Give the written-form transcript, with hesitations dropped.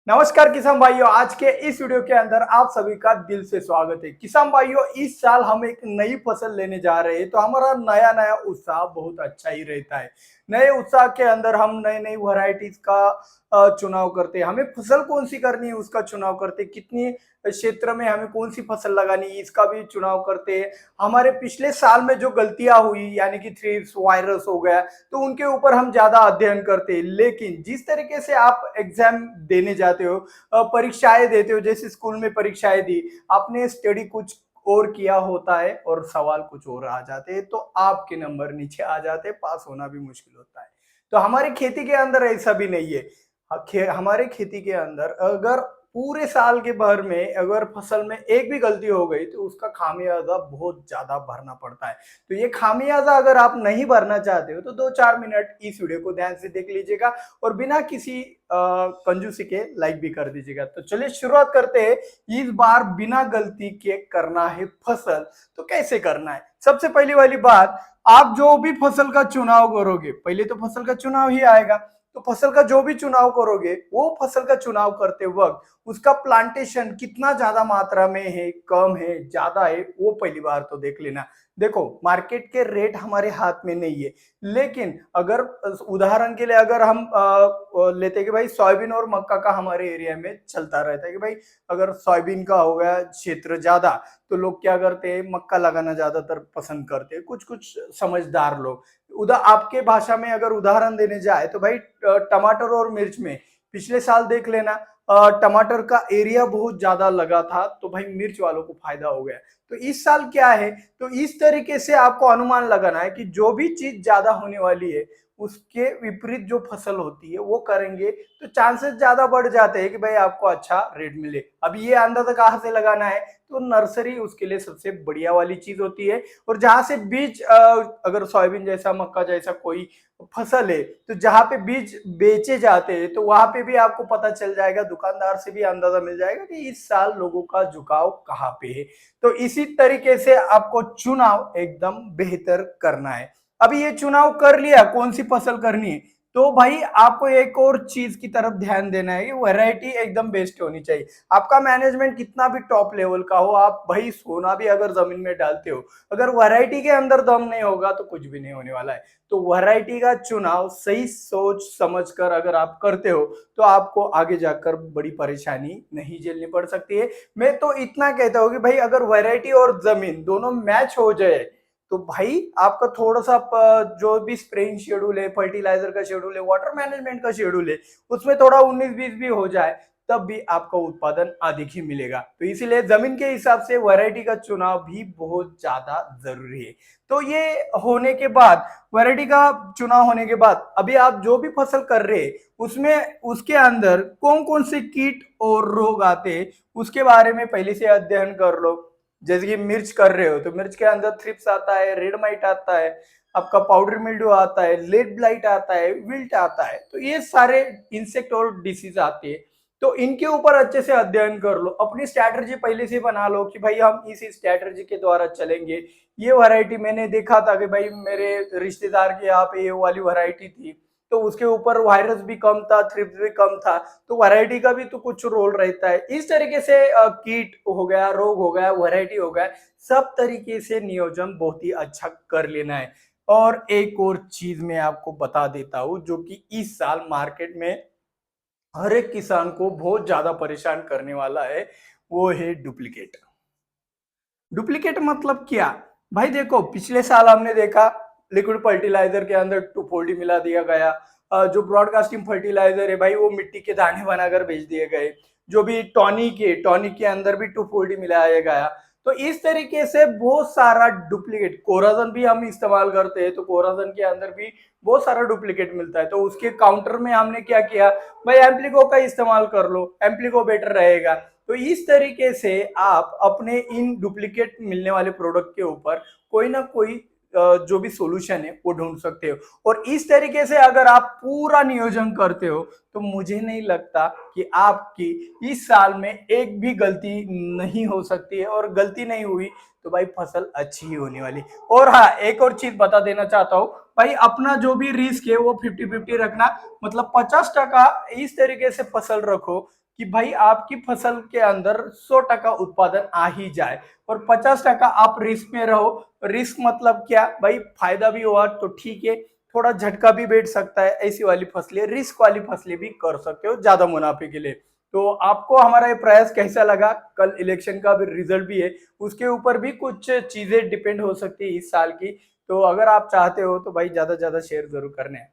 नमस्कार किसान भाइयों, आज के इस वीडियो के अंदर आप सभी का दिल से स्वागत है। किसान भाइयों, इस साल हम एक नई फसल लेने जा रहे हैं, तो हमारा नया नया उत्साह बहुत अच्छा ही रहता है। नए उत्साह के अंदर हम नई नई वैरायटीज का चुनाव करते हैं। हमें फसल कौन सी करनी है उसका चुनाव करते हैं, कितनी क्षेत्र में हमें कौन सी फसल लगानी है इसका भी चुनाव करते हैं। हमारे पिछले साल में जो गलतियां हुई, यानी कि थ्रिप्स वायरस हो गया, तो उनके ऊपर हम ज्यादा अध्ययन करते हैं। लेकिन जिस तरीके से आप एग्जाम देने जाते हो, परीक्षाएं देते हो, जैसे स्कूल में परीक्षाएं दी, आपने स्टडी कुछ और किया होता है और सवाल कुछ और आ जाते हैं, तो आपके नंबर नीचे आ जाते हैं, पास होना भी मुश्किल होता है। तो हमारी खेती के अंदर ऐसा भी नहीं है। हमारे खेती के अंदर अगर पूरे साल के भर में अगर फसल में एक भी गलती हो गई, तो उसका खामियाजा बहुत ज्यादा भरना पड़ता है। तो ये खामियाजा अगर आप नहीं भरना चाहते हो, तो 2-4 मिनट इस वीडियो को ध्यान से देख लीजिएगा और बिना किसी कंजूसी के लाइक भी कर दीजिएगा। तो चलिए शुरुआत करते हैं। इस बार बिना गलती के करना है फसल, तो कैसे करना है? सबसे पहली वाली बात, आप जो भी फसल का चुनाव करोगे, पहले तो फसल का चुनाव ही आएगा। तो फसल का जो भी चुनाव करोगे, वो फसल का चुनाव करते वक्त उसका प्लांटेशन कितना ज्यादा मात्रा में है, कम है, ज्यादा है, वो पहली बार तो देख लेना। देखो, मार्केट के रेट हमारे हाथ में नहीं है, लेकिन अगर उदाहरण के लिए अगर हम लेते हैं कि भाई सोयाबीन और मक्का का हमारे एरिया में चलता रहता है कि भाई अगर सोयाबीन का हो गया क्षेत्र ज्यादा, तो लोग क्या करते हैं, मक्का लगाना ज्यादातर पसंद करते हैं, कुछ कुछ समझदार लोग। आपके भाषा में अगर उदाहरण देने जाए, तो भाई टमाटर और मिर्च में पिछले साल देख लेना, टमाटर का एरिया बहुत ज्यादा लगा था, तो भाई मिर्च वालों को फायदा हो गया। तो इस साल क्या है, तो इस तरीके से आपको अनुमान लगाना है कि जो भी चीज ज्यादा होने वाली है, उसके विपरीत जो फसल होती है वो करेंगे, तो चांसेस ज्यादा बढ़ जाते हैं कि भाई आपको अच्छा रेट मिले। अब ये अंदाजा कहाँ से लगाना है, तो नर्सरी उसके लिए सबसे बढ़िया वाली चीज होती है। और जहां से बीज अगर सोयाबीन जैसा, मक्का जैसा कोई फसल है, तो जहां पे बीज बेचे जाते हैं, तो वहां पे भी आपको पता चल जाएगा, दुकानदार से भी अंदाजा मिल जाएगा कि इस साल लोगों का झुकाव कहाँ पे है। तो इसी तरीके से आपको चुनाव एकदम बेहतर करना है। अभी ये चुनाव कर लिया कौन सी फसल करनी है, तो भाई आपको एक और चीज की तरफ ध्यान देना है कि वैरायटी एकदम बेस्ट होनी चाहिए। आपका मैनेजमेंट कितना भी टॉप लेवल का हो, आप भाई सोना भी अगर जमीन में डालते हो, अगर वैरायटी के अंदर दम नहीं होगा तो कुछ भी नहीं होने वाला है। तो वैरायटी का चुनाव सही सोच समझ कर अगर आप करते हो, तो आपको आगे जाकर बड़ी परेशानी नहीं झेलनी पड़ सकती है। मैं तो इतना कहता हूँ कि भाई अगर वैरायटी और जमीन दोनों मैच हो जाए, तो भाई आपका थोड़ा सा जो भी स्प्रेइंग शेड्यूल है, फर्टिलाइजर का शेड्यूल है, वाटर मैनेजमेंट का शेड्यूल है, उसमें थोड़ा 19-20 भी हो जाए, तब भी आपका उत्पादन अधिक ही मिलेगा। तो इसीलिए जमीन के हिसाब से वैरायटी का चुनाव भी बहुत ज्यादा जरूरी है। तो ये होने के बाद, वैरायटी का चुनाव होने के बाद, अभी आप जो भी फसल कर रहे हैं, उसमें उसके अंदर कौन कौन से कीट और रोग आते हैं, उसके बारे में पहले से अध्ययन कर लो। जैसे कि मिर्च कर रहे हो, तो मिर्च के अंदर थ्रिप्स आता है, रेड माइट आता है, आपका पाउडर मिल्ड्यू आता है, लेड ब्लाइट आता है, विल्ट आता है, तो ये सारे इंसेक्ट और डिसीज आते हैं। तो इनके ऊपर अच्छे से अध्ययन कर लो, अपनी स्ट्रैटेजी पहले से बना लो कि भाई हम इस स्ट्रैटेजी के द्वारा चलेंगे। ये वैरायटी मैंने देखा था कि भाई मेरे रिश्तेदार के यहाँ पे ये वाली वैरायटी थी, तो उसके ऊपर वायरस भी कम था, थ्रिप्स भी कम था, तो वैरायटी का भी तो कुछ रोल रहता है। इस तरीके से कीट हो गया, रोग हो गया, वैरायटी हो गया, सब तरीके से नियोजन बहुत ही अच्छा कर लेना है। और एक और चीज मैं आपको बता देता हूं, जो कि इस साल मार्केट में हर एक किसान को बहुत ज्यादा परेशान करने वाला है, वो है डुप्लीकेट। डुप्लीकेट मतलब क्या? भाई देखो, पिछले साल हमने देखा लिक्विड फर्टिलाइजर के अंदर 2,4-D मिला दिया गया। जो ब्रॉडकास्टिंग फर्टिलाइजर है भाई, वो मिट्टी के दाने बनाकर भेज दिए गए। जो भी टॉनिक के अंदर भी 2,4-D मिलाया गया। तो इस तरीके से बहुत सारा डुप्लीकेट, कोराजन भी हम इस्तेमाल करते हैं, तो कोराजन के अंदर भी बहुत सारा डुप्लीकेट मिलता है। तो उसके काउंटर में हमने क्या किया, भाई एम्प्लीको का इस्तेमाल कर लो, एम्प्लीको बेटर रहेगा। तो इस तरीके से आप अपने इन डुप्लीकेट मिलने वाले प्रोडक्ट के ऊपर कोई ना कोई जो भी सॉल्यूशन है वो ढूंढ सकते हो। और इस तरीके से अगर आप पूरा नियोजन करते हो, तो मुझे नहीं लगता कि आपकी इस साल में एक भी गलती नहीं हो सकती है, और गलती नहीं हुई तो भाई फसल अच्छी ही होने वाली। और हाँ, एक और चीज बता देना चाहता हूँ, भाई अपना जो भी रिस्क है वो 50-50 रखना। मतलब 50% इस तरीके से फसल रखो कि भाई आपकी फसल के अंदर 100% उत्पादन आ ही जाए और 50% आप रिस्क में रहो। रिस्क मतलब क्या भाई, फायदा भी हुआ तो ठीक है, थोड़ा झटका भी बैठ सकता है, ऐसी वाली फसलें, रिस्क वाली फसलें भी कर सकते हो ज्यादा मुनाफे के लिए। तो आपको हमारा ये प्रयास कैसा लगा? कल इलेक्शन का भी रिजल्ट भी है, उसके ऊपर भी कुछ चीजें डिपेंड हो सकती है इस साल की। तो अगर आप चाहते हो तो भाई ज्यादा से ज्यादा शेयर जरूर करने हैं।